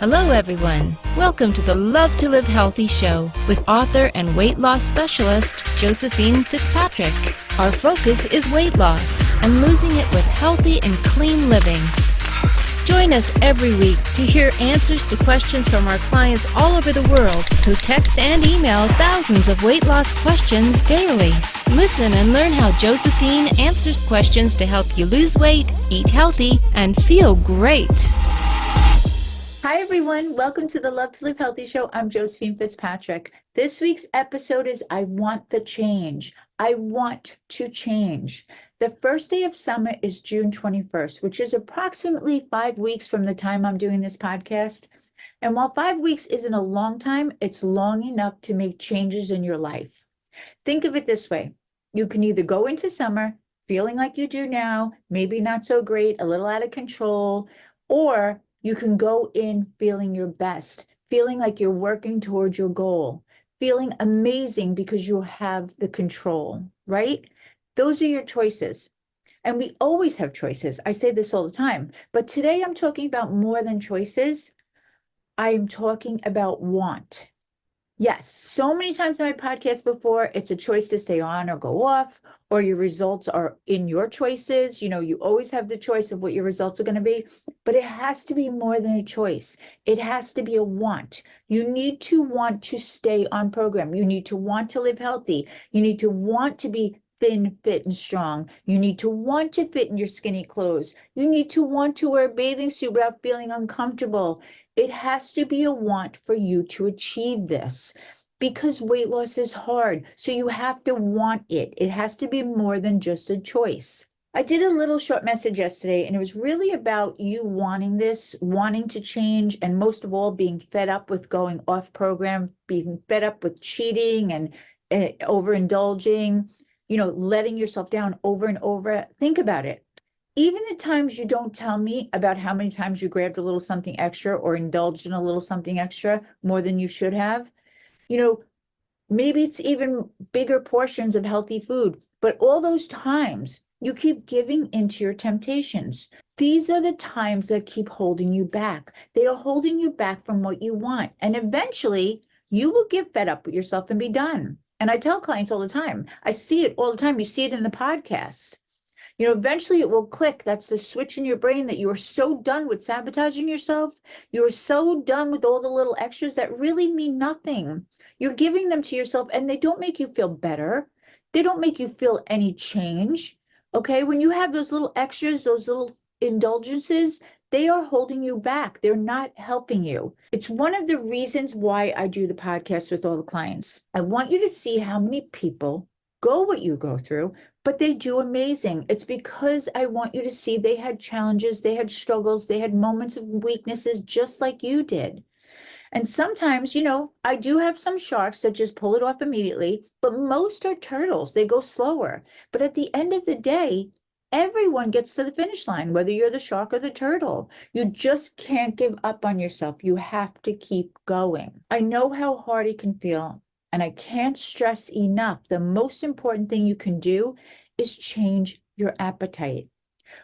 Hello, everyone. Welcome to the Love to Live Healthy show with author and weight loss specialist Josephine Fitzpatrick. Our focus is weight loss and losing it with healthy and clean living. Join us every week to hear answers to questions from our clients all over the world who text and email thousands of weight loss questions daily. Listen and learn how Josephine answers questions to help you lose weight, eat healthy, and feel great. Hi, everyone. Welcome to the Love to Live Healthy show. I'm Josephine Fitzpatrick. This week's episode is I Want the Change. I want to change. The first day of summer is June 21st, which is approximately 5 weeks from the time I'm doing this podcast. And while 5 weeks isn't a long time, it's long enough to make changes in your life. Think of it this way. You can either go into summer feeling like you do now, maybe not so great, a little out of control, or you can go in feeling your best, feeling like you're working towards your goal, feeling amazing because you have the control, right? Those are your choices. And we always have choices. I say this all the time, but today I'm talking about more than choices. I'm talking about want. Yes, so many times in my podcast before, it's a choice to stay on or go off, or your results are in your choices. You know, you always have the choice of what your results are going to be, but it has to be more than a choice. It has to be a want. You need to want to stay on program. You need to want to live healthy. You need to want to be thin, fit, and strong. You need to want to fit in your skinny clothes. You need to want to wear a bathing suit without feeling uncomfortable. It has to be a want for you to achieve this because weight loss is hard. So you have to want it. It has to be more than just a choice. I did a little short message yesterday, and it was really about you wanting this, wanting to change, and most of all, being fed up with going off program, being fed up with cheating and overindulging, letting yourself down over and over. Think about it. Even at times you don't tell me about how many times you grabbed a little something extra or indulged in a little something extra more than you should have. Maybe it's even bigger portions of healthy food, but all those times you keep giving into your temptations. These are the times that keep holding you back. They are holding you back from what you want. And eventually you will get fed up with yourself and be done. And I tell clients all the time, I see it all the time. You see it in the podcasts. Eventually it will click. That's the switch in your brain that you are so done with sabotaging yourself. You are so done with all the little extras that really mean nothing. You're giving them to yourself and they don't make you feel better. They don't make you feel any change. Okay. When you have those little extras, those little indulgences, they are holding you back. They're not helping you. It's one of the reasons why I do the podcast with all the clients. I want you to see how many people go what you go through, but they do amazing. It's because I want you to see they had challenges, they had struggles, they had moments of weaknesses just like you did. And sometimes, I do have some sharks that just pull it off immediately, but most are turtles. They go slower. But at the end of the day, everyone gets to the finish line, whether you're the shark or the turtle. You just can't give up on yourself. You have to keep going. I know how hard it can feel. And I can't stress enough, the most important thing you can do is change your appetite.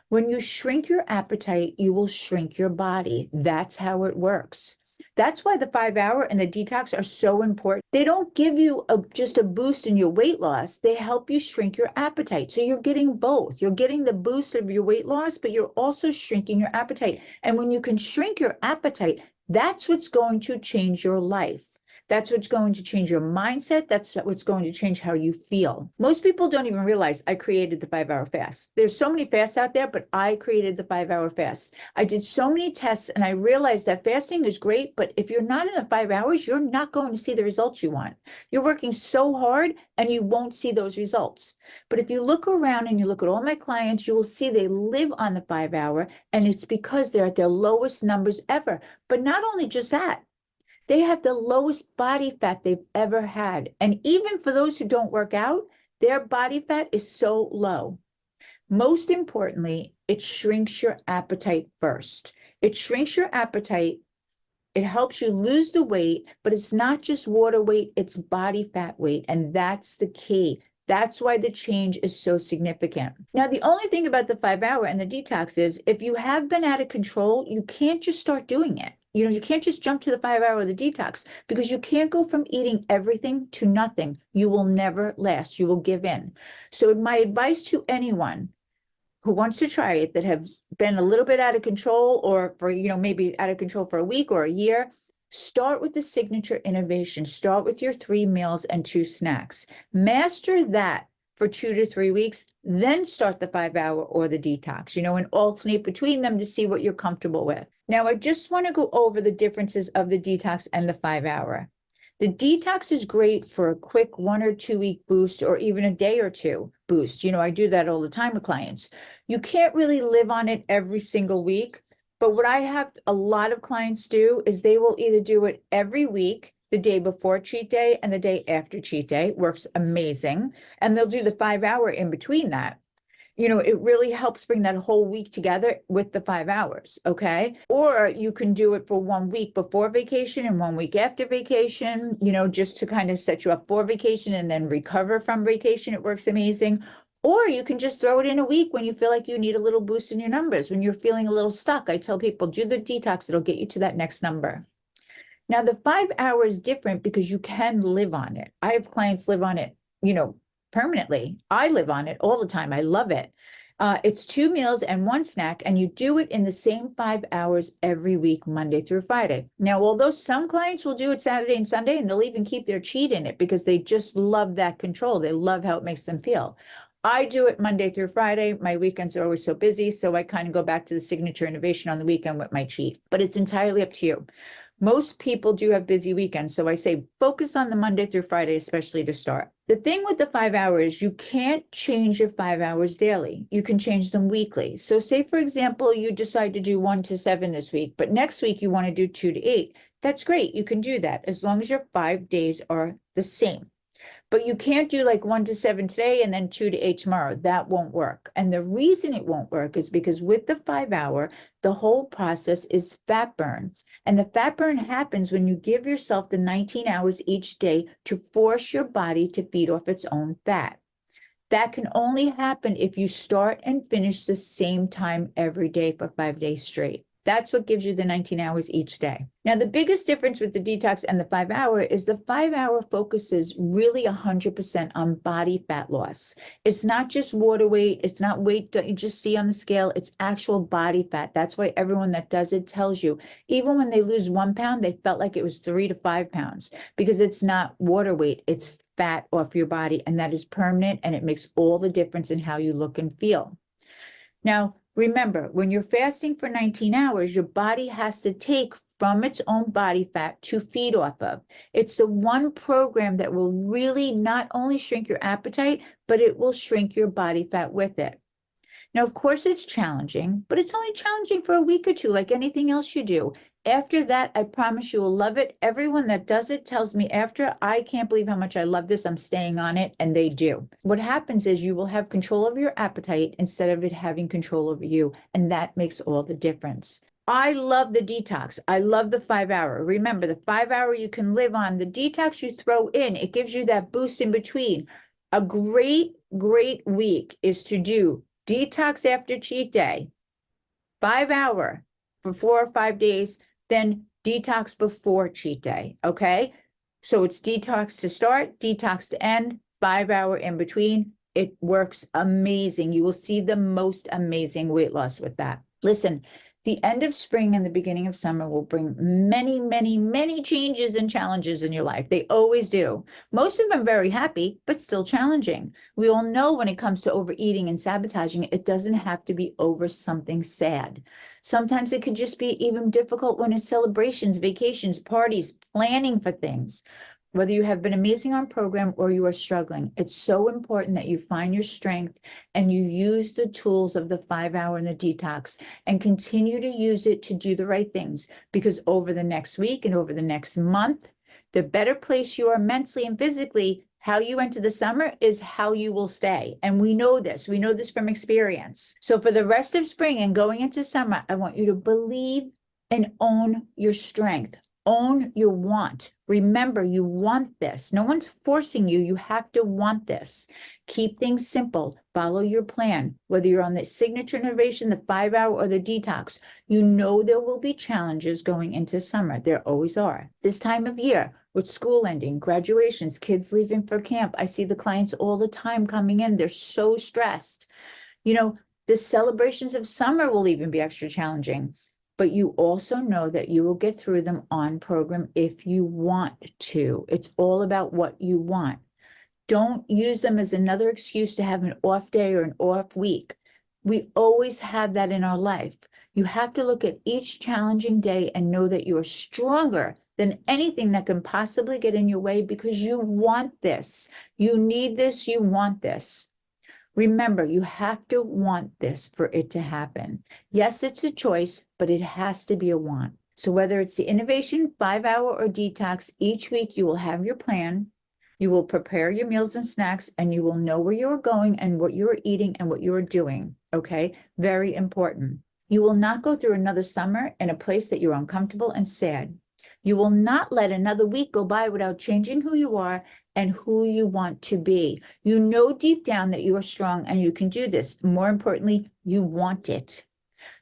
When you shrink your appetite, you will shrink your body. That's how it works. That's why the 5-hour and the detox are so important. They don't give you just a boost in your weight loss. They help you shrink your appetite. So you're getting both. You're getting the boost of your weight loss, but you're also shrinking your appetite. And when you can shrink your appetite, that's what's going to change your life. That's what's going to change your mindset. That's what's going to change how you feel. Most people don't even realize I created the 5-hour fast. There's so many fasts out there, but I created the 5-hour fast. I did so many tests and I realized that fasting is great, but if you're not in the 5 hours, you're not going to see the results you want. You're working so hard and you won't see those results. But if you look around and you look at all my clients, you will see they live on the 5-hour, and it's because they're at their lowest numbers ever. But not only just that, they have the lowest body fat they've ever had. And even for those who don't work out, their body fat is so low. Most importantly, it shrinks your appetite first. It shrinks your appetite. It helps you lose the weight, but it's not just water weight, it's body fat weight. And that's the key. That's why the change is so significant. Now, the only thing about the 5-hour and the detox is if you have been out of control, you can't just start doing it. You can't just jump to the 5 hour of the detox, because you can't go from eating everything to nothing. You will never last. You will give in. So my advice to anyone who wants to try it, that have been a little bit out of control, or for, maybe out of control for a week or a year, start with the signature innovation. Start with your 3 meals and 2 snacks. Master that for 2 to 3 weeks, then start the 5 hour or the detox, and alternate between them to see what you're comfortable with. Now, I just want to go over the differences of the detox and the 5 hour. The detox is great for a quick 1 or 2 week boost, or even a day or two boost. I do that all the time with clients. You can't really live on it every single week, but what I have a lot of clients do is they will either do it every week, the day before cheat day and the day after cheat day. Works amazing. And they'll do the 5 hour in between that. It really helps bring that whole week together with the 5 hours, okay? Or you can do it for 1 week before vacation and 1 week after vacation, just to kind of set you up for vacation and then recover from vacation. It works amazing. Or you can just throw it in a week when you feel like you need a little boost in your numbers, when you're feeling a little stuck. I tell people, do the detox. It'll get you to that next number. Now, the 5 hour is different because you can live on it. I have clients live on it, permanently. I live on it all the time. I love it. It's 2 meals and 1 snack, and you do it in the same 5 hours every week, Monday through Friday. Now, although some clients will do it Saturday and Sunday, and they'll even keep their cheat in it because they just love that control. They love how it makes them feel. I do it Monday through Friday. My weekends are always so busy, so I kind of go back to the signature innovation on the weekend with my cheat. But it's entirely up to you. Most people do have busy weekends, so I say focus on the Monday through Friday, especially to start. The thing with the 5 hours, you can't change your 5 hours daily. You can change them weekly. So say, for example, you decide to do 1 to 7 this week, but next week you want to do 2 to 8. That's great. You can do that as long as your 5 days are the same. But you can't do like 1 to 7 today and then 2 to 8 tomorrow. That won't work. And the reason it won't work is because with the 5 hour, the whole process is fat burn. And the fat burn happens when you give yourself the 19 hours each day to force your body to feed off its own fat. That can only happen if you start and finish the same time every day for 5 days straight. That's what gives you the 19 hours each day. Now, the biggest difference with the detox and the 5 hour is the 5 hour focuses really 100% on body fat loss. It's not just water weight. It's not weight that you just see on the scale. It's actual body fat. That's why everyone that does it tells you, even when they lose 1 pound, they felt like it was 3 to 5 pounds, because it's not water weight. It's fat off your body, and that is permanent, and it makes all the difference in how you look and feel. Now, remember, when you're fasting for 19 hours, your body has to take from its own body fat to feed off of. It's the one program that will really not only shrink your appetite, but it will shrink your body fat with it. Now, of course, it's challenging, but it's only challenging for a week or two, like anything else you do. After that, I promise you will love it. Everyone that does it tells me after, I can't believe how much I love this. I'm staying on it, and they do. What happens is you will have control over your appetite instead of it having control over you, and that makes all the difference. I love the detox. I love the 5 hour. Remember, the 5 hour you can live on. The detox you throw in, it gives you that boost in between. A great week is to do detox after cheat day, 5 hour for 4 or 5 days, then detox before cheat day, okay? So it's detox to start, detox to end, 5 hour in between. It works amazing. You will see the most amazing weight loss with that. Listen, the end of spring and the beginning of summer will bring many changes and challenges in your life. They always do. Most of them very happy, but still challenging. We all know when it comes to overeating and sabotaging, it doesn't have to be over something sad. Sometimes it could just be even difficult when it's celebrations, vacations, parties, planning for things. Whether you have been amazing on program or you are struggling, it's so important that you find your strength and you use the tools of the 5 hour and the detox and continue to use it to do the right things, because over the next week and over the next month, the better place you are mentally and physically, how you enter the summer is how you will stay. And we know this. We know this from experience. So for the rest of spring and going into summer, I want you to believe and own your strength. Own your want. Remember, you want this. No one's forcing you. You have to want this. Keep things simple. Follow your plan. Whether you're on the signature innovation, the 5-hour, or the detox, you know there will be challenges going into summer. There always are. This time of year, with school ending, graduations, kids leaving for camp, I see the clients all the time coming in. They're so stressed. The celebrations of summer will even be extra challenging. But you also know that you will get through them on program if you want to. It's all about what you want. Don't use them as another excuse to have an off day or an off week. We always have that in our life. You have to look at each challenging day and know that you are stronger than anything that can possibly get in your way because you want this. You need this. You want this. Remember, you have to want this for it to happen. Yes, it's a choice, but it has to be a want. So whether it's the innovation, 5-hour, or detox, each week you will have your plan. You will prepare your meals and snacks, and you will know where you're going and what you're eating and what you're doing. Okay? Very important. You will not go through another summer in a place that you're uncomfortable and sad. You will not let another week go by without changing who you are and who you want to be. You know deep down that you are strong and you can do this. More importantly, you want it.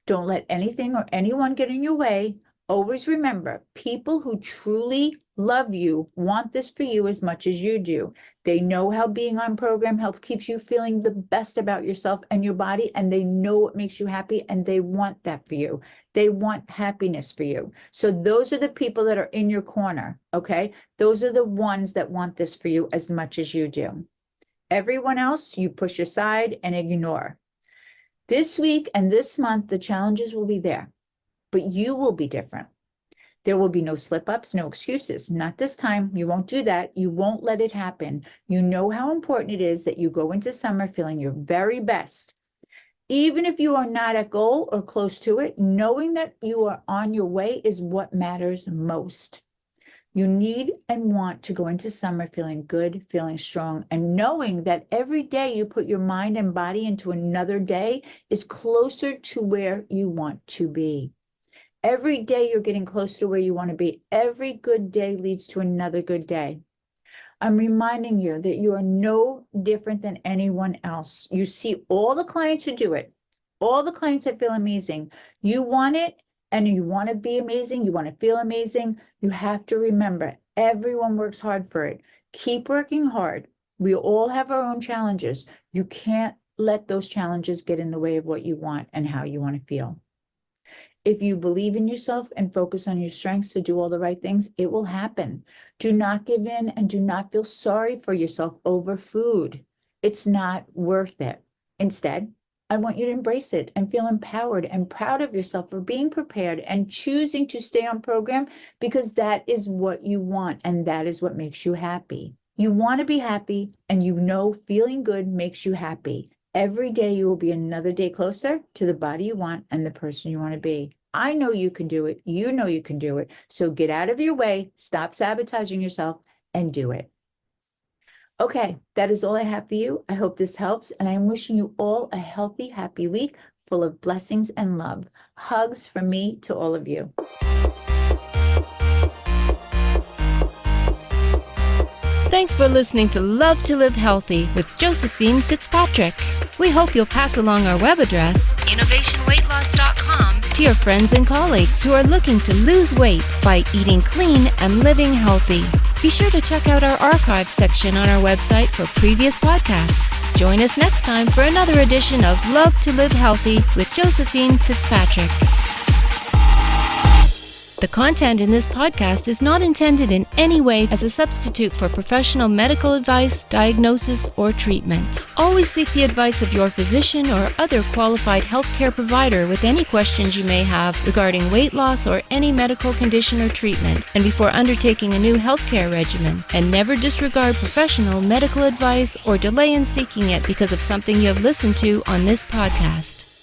Don't let anything or anyone get in your way. Always remember, people who truly love you want this for you as much as you do. They know how being on program helps keep you feeling the best about yourself and your body, and they know what makes you happy, and they want that for you. They want happiness for you. So those are the people that are in your corner, okay? Those are the ones that want this for you as much as you do. Everyone else, you push aside and ignore. This week and this month, the challenges will be there, but you will be different. There will be no slip-ups, no excuses. Not this time. You won't do that. You won't let it happen. You know how important it is that you go into summer feeling your very best. Even if you are not at goal or close to it, knowing that you are on your way is what matters most. You need and want to go into summer feeling good, feeling strong, and knowing that every day you put your mind and body into another day is closer to where you want to be. Every day you're getting closer to where you want to be. Every good day leads to another good day. I'm reminding you that you are no different than anyone else. You see all the clients who do it, all the clients that feel amazing. You want it and you want to be amazing. You want to feel amazing. You have to remember, everyone works hard for it. Keep working hard. We all have our own challenges. You can't let those challenges get in the way of what you want and how you want to feel. If you believe in yourself and focus on your strengths to do all the right things, it will happen. Do not give in and do not feel sorry for yourself over food. It's not worth it. Instead, I want you to embrace it and feel empowered and proud of yourself for being prepared and choosing to stay on program because that is what you want and that is what makes you happy. You want to be happy and you know feeling good makes you happy. Every day you will be another day closer to the body you want and the person you want to be. I know you can do it. You know you can do it. So get out of your way, stop sabotaging yourself, and do it. Okay, that is all I have for you. I hope this helps, and I'm wishing you all a healthy, happy week full of blessings and love. Hugs from me to all of you. Thanks for listening to Love to Live Healthy with Josephine Fitzpatrick. We hope you'll pass along our web address, innovationweightloss.com, to your friends and colleagues who are looking to lose weight by eating clean and living healthy. Be sure to check out our archives section on our website for previous podcasts. Join us next time for another edition of Love to Live Healthy with Josephine Fitzpatrick. The content in this podcast is not intended in any way as a substitute for professional medical advice, diagnosis, or treatment. Always seek the advice of your physician or other qualified healthcare provider with any questions you may have regarding weight loss or any medical condition or treatment, and before undertaking a new healthcare regimen. And never disregard professional medical advice or delay in seeking it because of something you have listened to on this podcast.